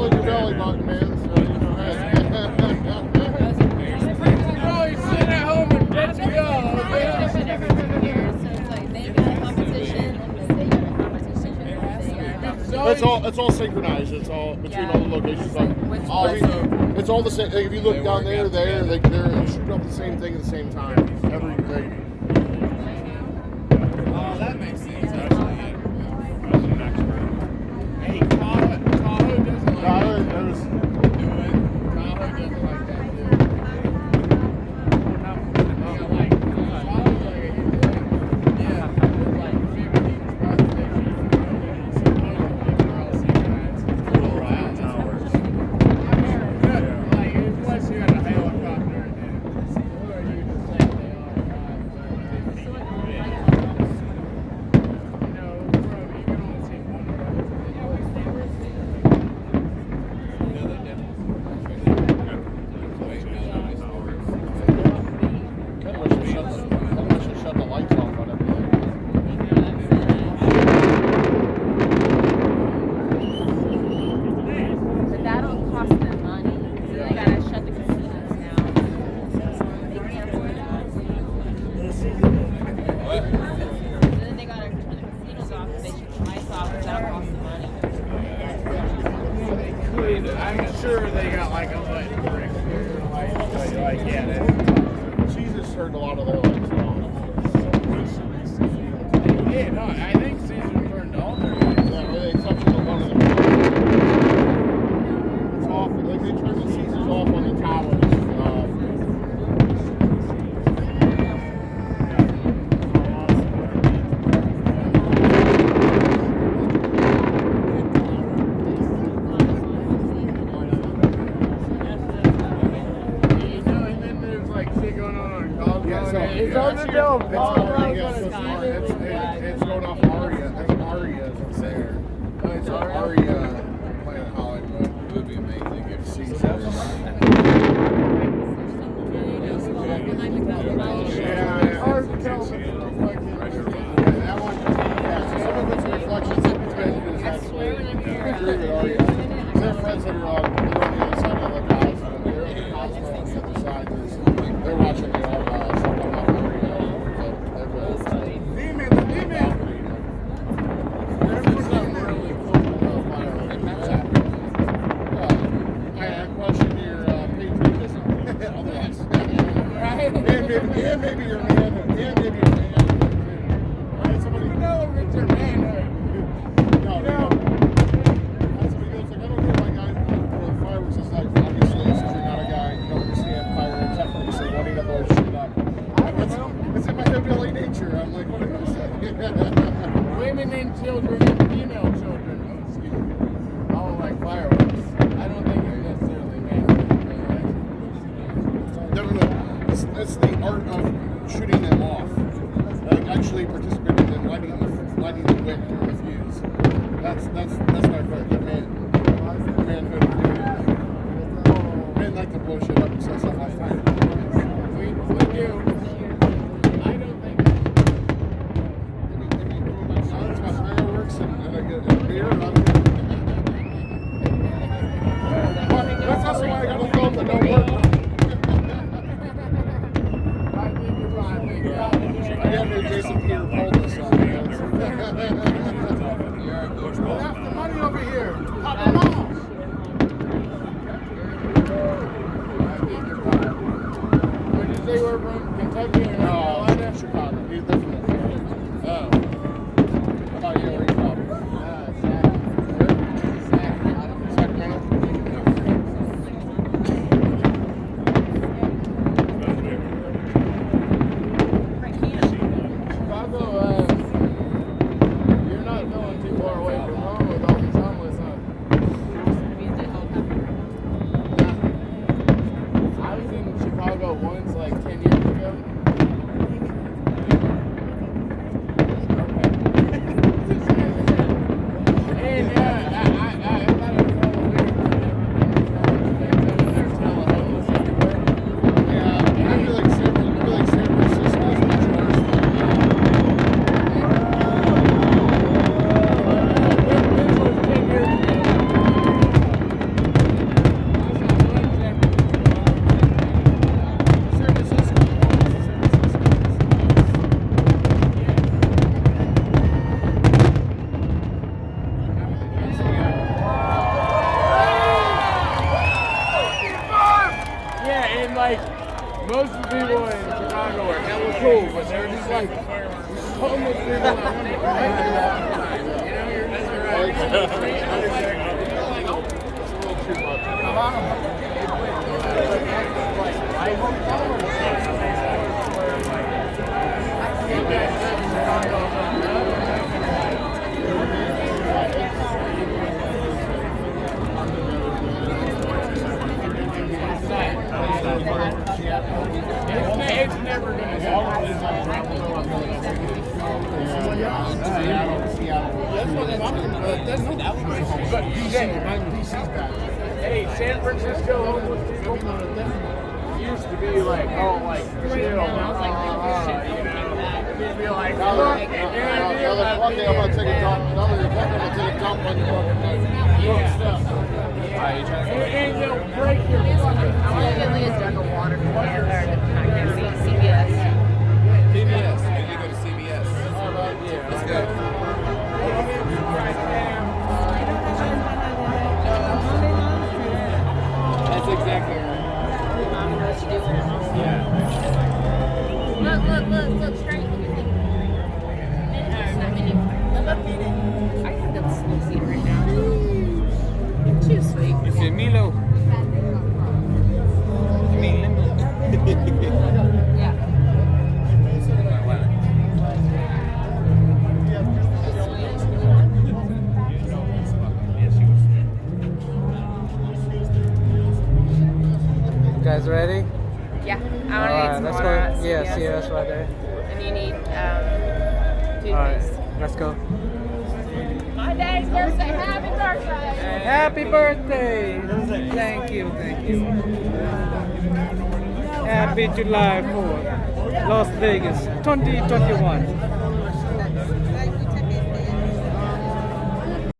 tickling your belly button, man. So, you know, hey. Oh, he's sitting at home and good to go. It's all synchronized. It's all between all the locations. It's all the same. Like, if you look down there, they're shooting up the same thing at the same time. Oh, that makes sense. Actually, hey, Tahoe doesn't like that. Tahoe doesn't like that, dude. Tahoe's like a huge thing. Yeah, there's like 15 spot stations. Like, unless you had a helicopter, or you just say they are. Shut the lights off on everything. But that'll cost them money. So they gotta shut the casinos down. They cancel it out. So then they gotta turn the casinos off and they shut the lights off, because that'll cost them money. I'm sure they got like a light break here, like yeah. Jesus turned a lot of their lights off. Yeah, no, I think Caesar turned all their lights. Yeah, they touched the one of them. It's off. Like they turned the Caesars off on the towers. And then there's like shit going on Call Yeah, so it's on the dome. It's going off Aria. That's Aria's up there. It's Aria Planet Hollywood. It would be amazing if Caesars. Yeah, it's hard to tell. That one, yeah, so some of it's reflections, some of it's is actually through Aria. Their friends that are on the other side of the Cosmo. They're on the Cosmo on the other side. They're watching the all something off Aria. Yeah, maybe you're a man. Yeah, maybe you're a man. Right? Somebody know if it's your manhood. No. Somebody goes like, I don't know why guys for the fireworks. It's like, obviously, since you're not a guy, you don't understand pyrotechnics and wanting to blow shit up. It's in my hillbilly nature. I'm like, what did I say? Women and children and female children. Oh, excuse me. All like fireworks. I don't think it's necessarily manhood. No. It's the art of shooting them off. Like actually participating in lighting the wick or the fuse. That's my part. The manhood of doing it. Men like to blow shit up and set stuff on fire. We do. I don't think. Maybe doing my sons, my fireworks, and I get a beer. That's also why I got a phone that don't work. Jason Peter pulled this on. Left the money over here. Pop them off. Where did you say you were from? Kentucky or North Carolina? Chicago. He's different. Oh. How about you? Where are you from? homeless people that want to fight you all the time. You know, you're just right. It's a little too much. It's never going to happen. That's what I'm talking about. That's what that was. But DC's back. hey, San Francisco homeless people used to be like, oh, like, chill. You know, it'd be like, Now, look, one day I'm gonna take a dump. Another one I'm gonna take a dump on your fucking stuff. and they'll break your fucking I want to get like a jug of water from there. Or not Nancy, CVS. CBS. We need to go to CBS. Let's go. That's exactly right. Look, straight. I think that's sweet right now. Too sweet. You see Milo? You mean Limbo? Yeah. You guys ready? Yeah. I All want right, to eat let's some go. more. Yeah, CVS right there. And you need All right, toothpaste. let's go. My dad's birthday. Happy birthday. Happy birthday! Thank you, thank you. Happy July 4th, Las Vegas, 2021.